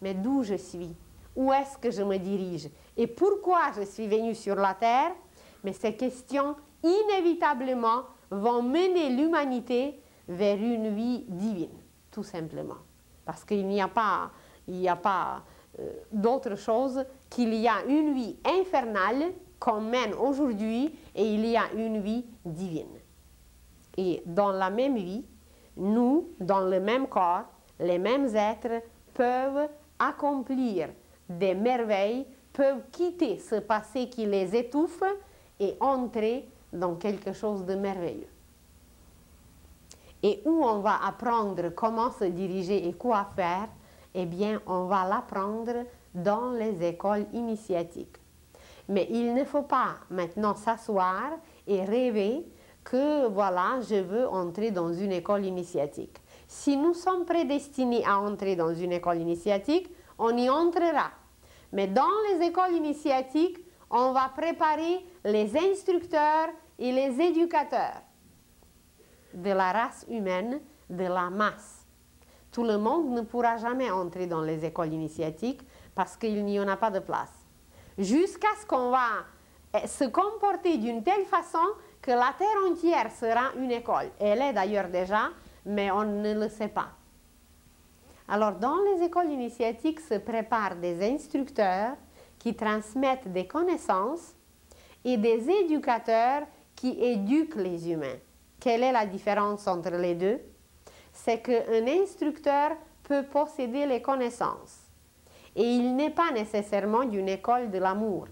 mais d'où je suis? Où est-ce que je me dirige? Et pourquoi je suis venu sur la terre? Mais ces questions, inévitablement, vont mener l'humanité vers une vie divine, tout simplement. Parce qu'il n'y a pas, d'autre chose qu'il y a une vie infernale qu'on mène aujourd'hui et il y a une vie divine. Et dans la même vie, nous, dans le même corps, les mêmes êtres peuvent accomplir des merveilles, peuvent quitter ce passé qui les étouffe et entrer dans quelque chose de merveilleux. Et où on va apprendre comment se diriger et quoi faire, eh bien, on va l'apprendre dans les écoles initiatiques. Mais il ne faut pas maintenant s'asseoir et rêver que, voilà, je veux entrer dans une école initiatique. Si nous sommes prédestinés à entrer dans une école initiatique, on y entrera. Mais dans les écoles initiatiques, on va préparer les instructeurs et les éducateurs de la race humaine, de la masse. Tout le monde ne pourra jamais entrer dans les écoles initiatiques parce qu'il n'y en a pas de place. Jusqu'à ce qu'on va se comporter d'une telle façon que la terre entière sera une école. Elle est d'ailleurs déjà, mais on ne le sait pas. Alors, dans les écoles initiatiques se préparent des instructeurs qui transmettent des connaissances et des éducateurs qui éduquent les humains. Quelle est la différence entre les deux? C'est qu'un instructeur peut posséder les connaissances et il n'est pas nécessairement d'une école de l'amour.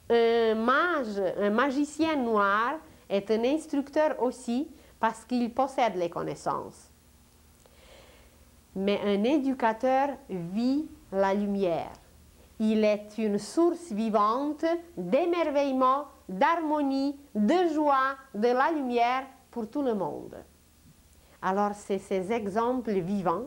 Un mage, un magicien noir est un instructeur aussi parce qu'il possède les connaissances. Mais un éducateur vit la lumière. Il est une source vivante d'émerveillement, d'harmonie, de joie, de la lumière pour tout le monde. Alors c'est ces exemples vivants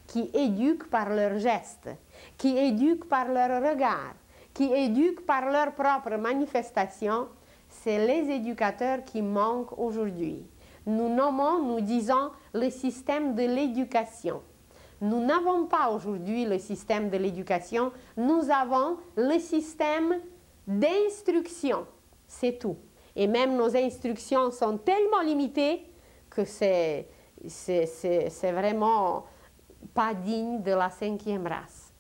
qui éduquent par leurs gestes, qui éduquent par leur regard, qui éduquent par leur propre manifestation, c'est les éducateurs qui manquent aujourd'hui. Nous nommons, nous disons, le système de l'éducation. Nous n'avons pas aujourd'hui le système de l'éducation, nous avons le système d'instruction, c'est tout. Et même nos instructions sont tellement limitées que c'est vraiment pas digne de la 5e race.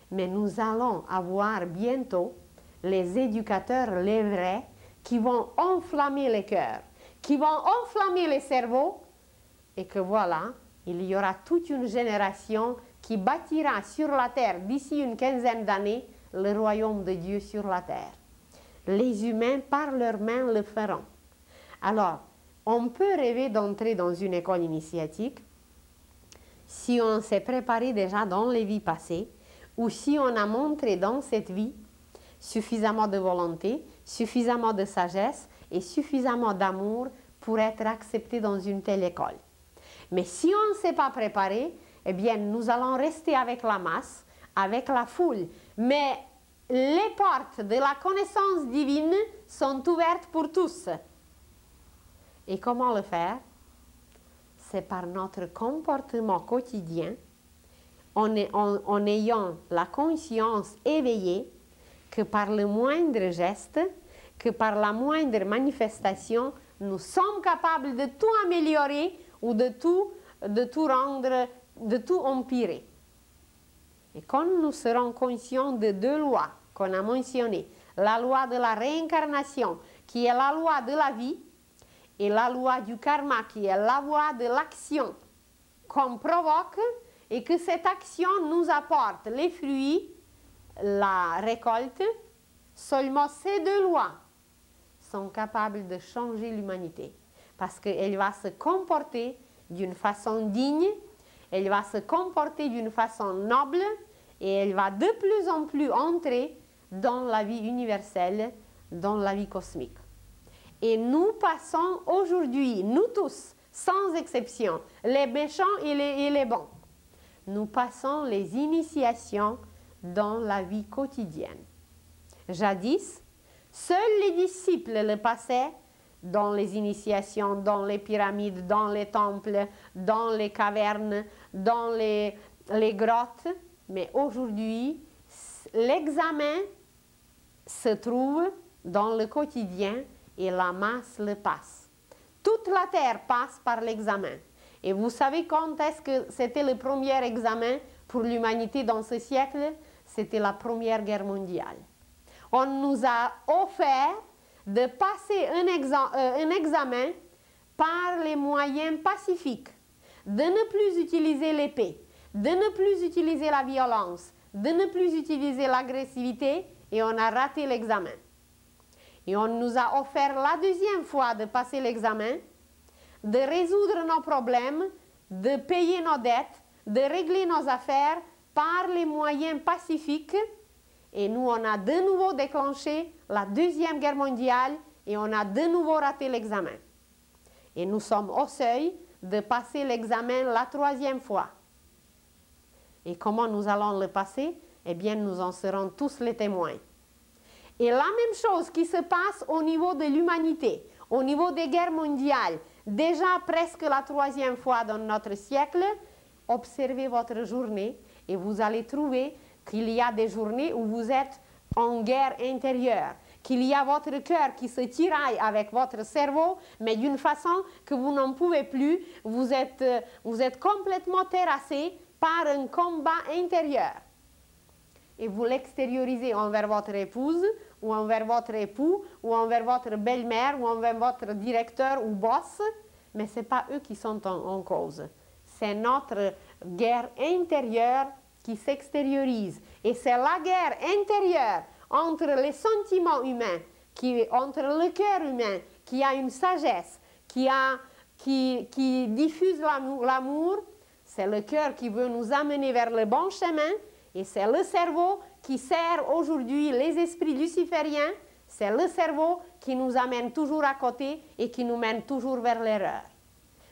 Mais nous allons avoir bientôt les éducateurs, les vrais, qui vont enflammer les cœurs, qui vont enflammer les cerveaux, et que voilà, il y aura toute une génération qui bâtira sur la terre, d'ici une 15aine d'années, le royaume de Dieu sur la terre. Les humains, par leurs mains, le feront. Alors, on peut rêver d'entrer dans une école initiatique si on s'est préparé déjà dans les vies passées ou si on a montré dans cette vie suffisamment de volonté, suffisamment de sagesse et suffisamment d'amour pour être accepté dans une telle école. Mais si on ne s'est pas préparé, eh bien, nous allons rester avec la masse, avec la foule. Mais les portes de la connaissance divine sont ouvertes pour tous. Et comment le faire? C'est par notre comportement quotidien, en ayant la conscience éveillée que par le moindre geste, que par la moindre manifestation, nous sommes capables de tout améliorer ou de tout rendre, de tout empirer. Et quand nous serons conscients de 2 lois qu'on a mentionnées, la loi de la réincarnation, qui est la loi de la vie, et la loi du karma, qui est la loi de l'action qu'on provoque, et que cette action nous apporte les fruits, la récolte, seulement ces deux lois sont capables de changer l'humanité. Parce qu'elle va se comporter d'une façon digne, elle va se comporter d'une façon noble, et elle va de plus en plus entrer dans la vie universelle, dans la vie cosmique. Et nous passons aujourd'hui, nous tous, sans exception, les méchants et les bons, nous passons les initiations dans la vie quotidienne. Jadis, seuls les disciples le passaient dans les initiations, dans les pyramides, dans les temples, dans les cavernes, dans les grottes. Mais aujourd'hui, l'examen se trouve dans le quotidien et la masse le passe. Toute la terre passe par l'examen. Et vous savez quand est-ce que c'était le premier examen pour l'humanité dans ce siècle? C'était la Première Guerre mondiale. On nous a offert de passer un examen par les moyens pacifiques, de ne plus utiliser l'épée, de ne plus utiliser la violence, de ne plus utiliser l'agressivité, et on a raté l'examen. Et on nous a offert la deuxième fois de passer l'examen, de résoudre nos problèmes, de payer nos dettes, de régler nos affaires par les moyens pacifiques. Et nous, on a de nouveau déclenché la Deuxième Guerre mondiale et on a de nouveau raté l'examen. Et nous sommes au seuil de passer l'examen la troisième fois. Et comment nous allons le passer? Eh bien, nous en serons tous les témoins. Et la même chose qui se passe au niveau de l'humanité, au niveau des guerres mondiales, déjà presque la troisième fois dans notre siècle, observez votre journée et vous allez trouver qu'il y a des journées où vous êtes en guerre intérieure, qu'il y a votre cœur qui se tiraille avec votre cerveau, mais d'une façon que vous n'en pouvez plus, vous êtes complètement terrassé par un combat intérieur. Et vous l'extériorisez envers votre épouse, ou envers votre époux, ou envers votre belle-mère, ou envers votre directeur ou boss, mais ce n'est pas eux qui sont en cause. C'est notre guerre intérieure qui s'extériorise. Et c'est la guerre intérieure entre les sentiments humains, entre le cœur humain, qui a une sagesse, qui diffuse l'amour. C'est le cœur qui veut nous amener vers le bon chemin, et c'est le cerveau qui sert aujourd'hui les esprits lucifériens. C'est le cerveau qui nous amène toujours à côté et qui nous mène toujours vers l'erreur.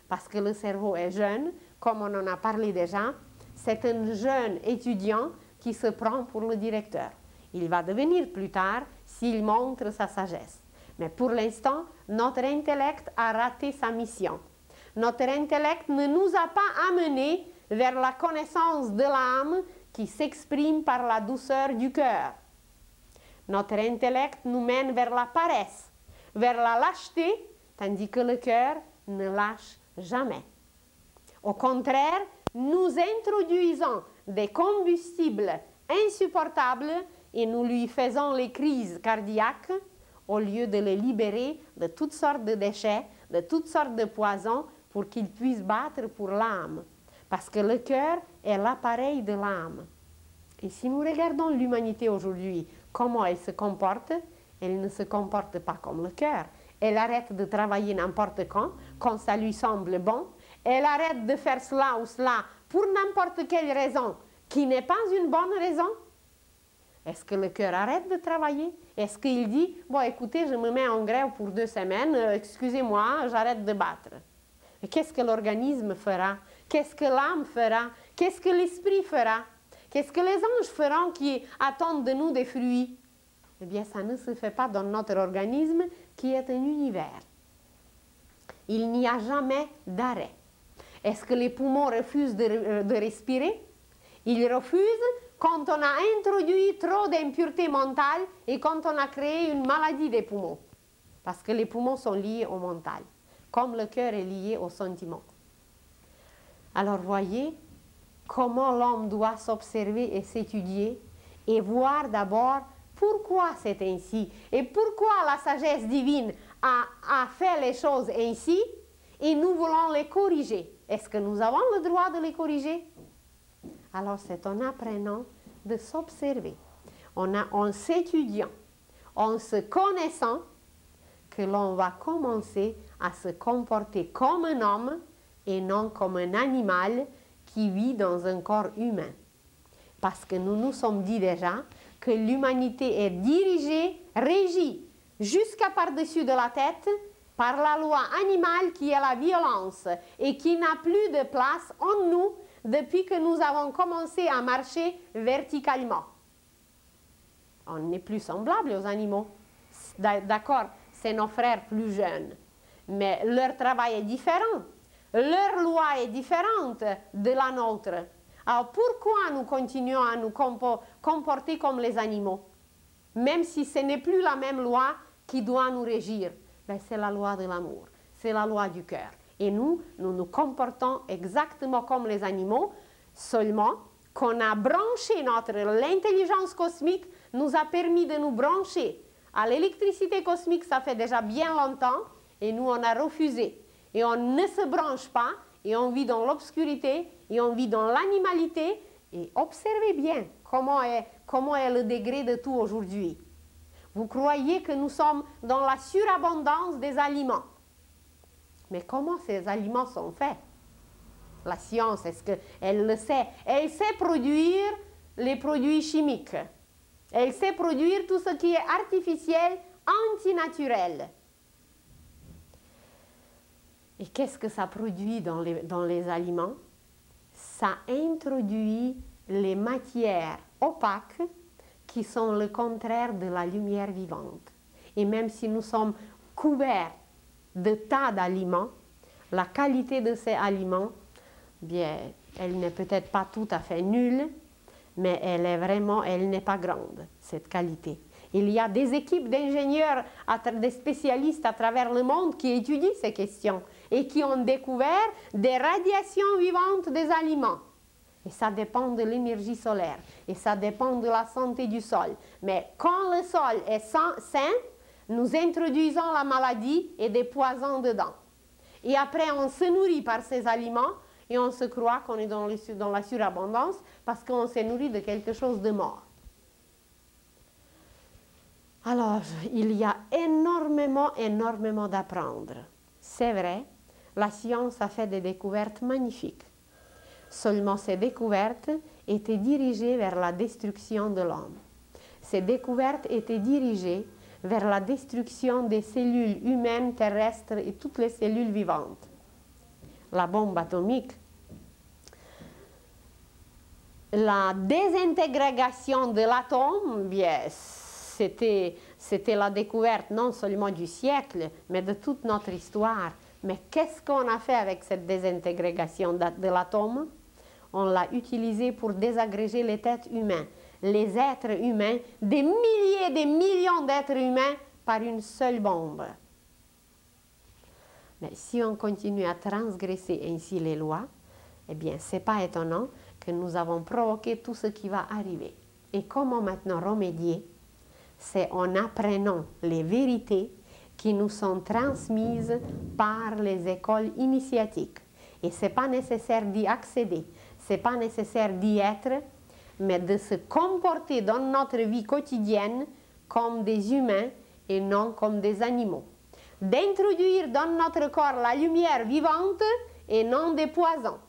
Parce que le cerveau est jeune, comme on en a parlé déjà, c'est un jeune étudiant qui se prend pour le directeur. Il va devenir plus tard s'il montre sa sagesse. Mais pour l'instant, notre intellect a raté sa mission. Notre intellect ne nous a pas amenés vers la connaissance de l'âme qui s'exprime par la douceur du cœur. Notre intellect nous mène vers la paresse, vers la lâcheté, tandis que le cœur ne lâche jamais. Au contraire, nous introduisons des combustibles insupportables et nous lui faisons les crises cardiaques au lieu de le libérer de toutes sortes de déchets, de toutes sortes de poisons pour qu'il puisse battre pour l'âme. Parce que le cœur est l'appareil de l'âme. Et si nous regardons l'humanité aujourd'hui, comment elle se comporte, elle ne se comporte pas comme le cœur. Elle arrête de travailler n'importe quand ça lui semble bon. Elle arrête de faire cela ou cela pour n'importe quelle raison, qui n'est pas une bonne raison. Est-ce que le cœur arrête de travailler? Est-ce qu'il dit, bon écoutez, je me mets en grève pour 2 semaines, excusez-moi, j'arrête de battre. Et qu'est-ce que l'organisme fera? Qu'est-ce que l'âme fera? Qu'est-ce que l'esprit fera? Qu'est-ce que les anges feront qui attendent de nous des fruits? Eh bien, ça ne se fait pas dans notre organisme qui est un univers. Il n'y a jamais d'arrêt. Est-ce que les poumons refusent de respirer? Ils refusent quand on a introduit trop d'impuretés mentales et quand on a créé une maladie des poumons. Parce que les poumons sont liés au mental, comme le cœur est lié au sentiment. Alors voyez comment l'homme doit s'observer et s'étudier et voir d'abord pourquoi c'est ainsi et pourquoi la sagesse divine a fait les choses ainsi et nous voulons les corriger. Est-ce que nous avons le droit de les corriger? Alors c'est en apprenant de s'observer, en s'étudiant, en se connaissant, que l'on va commencer à se comporter comme un homme et non comme un animal qui vit dans un corps humain. Parce que nous nous sommes dit déjà que l'humanité est dirigée, régie, jusqu'à par-dessus de la tête, par la loi animale qui est la violence et qui n'a plus de place en nous depuis que nous avons commencé à marcher verticalement. On n'est plus semblable aux animaux. D'accord, c'est nos frères plus jeunes, mais leur travail est différent. Leur loi est différente de la nôtre. Alors pourquoi nous continuons à nous comporter comme les animaux? Même si ce n'est plus la même loi qui doit nous régir. Ben, c'est la loi de l'amour, c'est la loi du cœur. Et nous nous comportons exactement comme les animaux, seulement qu'on a branché l'intelligence cosmique nous a permis de nous brancher à l'électricité cosmique, ça fait déjà bien longtemps, et nous on a refusé. Et on ne se branche pas, et on vit dans l'obscurité, et on vit dans l'animalité, et observez bien comment est le degré de tout aujourd'hui. Vous croyez que nous sommes dans la surabondance des aliments. Mais comment ces aliments sont faits? La science, est-ce qu'elle le sait? Elle sait produire les produits chimiques. Elle sait produire tout ce qui est artificiel, antinaturel. Et qu'est-ce que ça produit dans les aliments? Ça introduit les matières opaques qui sont le contraire de la lumière vivante. Et même si nous sommes couverts de tas d'aliments, la qualité de ces aliments, bien, elle n'est peut-être pas tout à fait nulle, mais elle n'est pas grande, cette qualité. Il y a des équipes d'ingénieurs, des spécialistes à travers le monde qui étudient ces questions et qui ont découvert des radiations vivantes des aliments. Et ça dépend de l'énergie solaire et ça dépend de la santé du sol. Mais quand le sol est sain, nous introduisons la maladie et des poisons dedans. Et après, on se nourrit par ces aliments et on se croit qu'on est dans la surabondance parce qu'on s'est nourri de quelque chose de mort. Alors, il y a énormément d'apprendre. C'est vrai, la science a fait des découvertes magnifiques. Seulement, ces découvertes étaient dirigées vers la destruction de l'homme. Ces découvertes étaient dirigées vers la destruction des cellules humaines, terrestres et toutes les cellules vivantes. La bombe atomique, la désintégration de l'atome, bien, c'était la découverte non seulement du siècle, mais de toute notre histoire. Mais qu'est-ce qu'on a fait avec cette désintégration de l'atome? On l'a utilisé pour désagréger les êtres humains. Les êtres humains, des milliers, des millions d'êtres humains par une seule bombe. Mais si on continue à transgresser ainsi les lois, eh bien, ce n'est pas étonnant que nous avons provoqué tout ce qui va arriver. Et comment maintenant remédier? C'est en apprenant les vérités qui nous sont transmises par les écoles initiatiques. Et ce n'est pas nécessaire d'y accéder, ce n'est pas nécessaire d'y être, mais de se comporter dans notre vie quotidienne comme des humains et non comme des animaux. D'introduire dans notre corps la lumière vivante et non des poisons.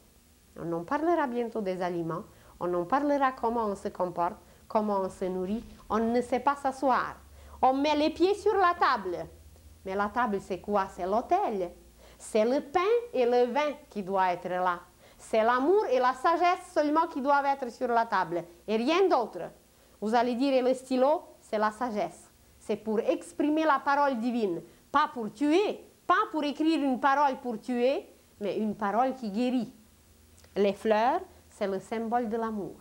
On en parlera bientôt des aliments, on en parlera comment on se comporte, comment on se nourrit. On ne sait pas s'asseoir. On met les pieds sur la table. Mais la table, c'est quoi? C'est l'autel. C'est le pain et le vin qui doivent être là. C'est l'amour et la sagesse seulement qui doivent être sur la table. Et rien d'autre. Vous allez dire, et le stylo, c'est la sagesse. C'est pour exprimer la parole divine. Pas pour tuer, pas pour écrire une parole pour tuer, mais une parole qui guérit. Les fleurs, c'est le symbole de l'amour.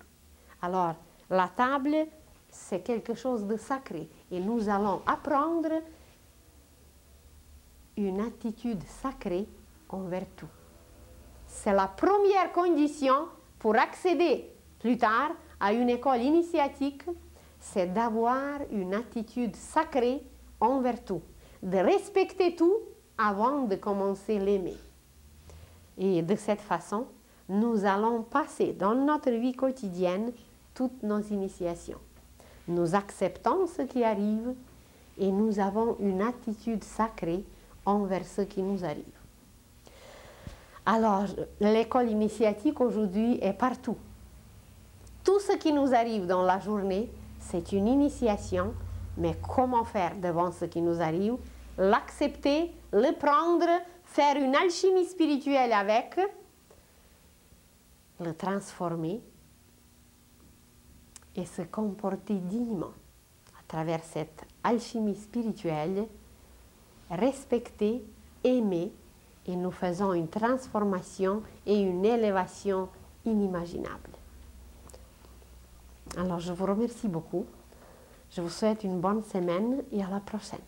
Alors, la table, c'est quelque chose de sacré. Et nous allons apprendre une attitude sacrée envers tout. C'est la première condition pour accéder plus tard à une école initiatique, c'est d'avoir une attitude sacrée envers tout. de respecter tout avant de commencer l'aimer. Et de cette façon, nous allons passer dans notre vie quotidienne toutes nos initiations. Nous acceptons ce qui arrive et nous avons une attitude sacrée envers ce qui nous arrive. Alors, l'école initiatique aujourd'hui est partout. Tout ce qui nous arrive dans la journée, c'est une initiation, mais comment faire devant ce qui nous arrive? L'accepter, le prendre, faire une alchimie spirituelle avec, le transformer et se comporter dignement à travers cette alchimie spirituelle, respecter, aimer, et nous faisons une transformation et une élévation inimaginable. Alors, je vous remercie beaucoup. Je vous souhaite une bonne semaine et à la prochaine.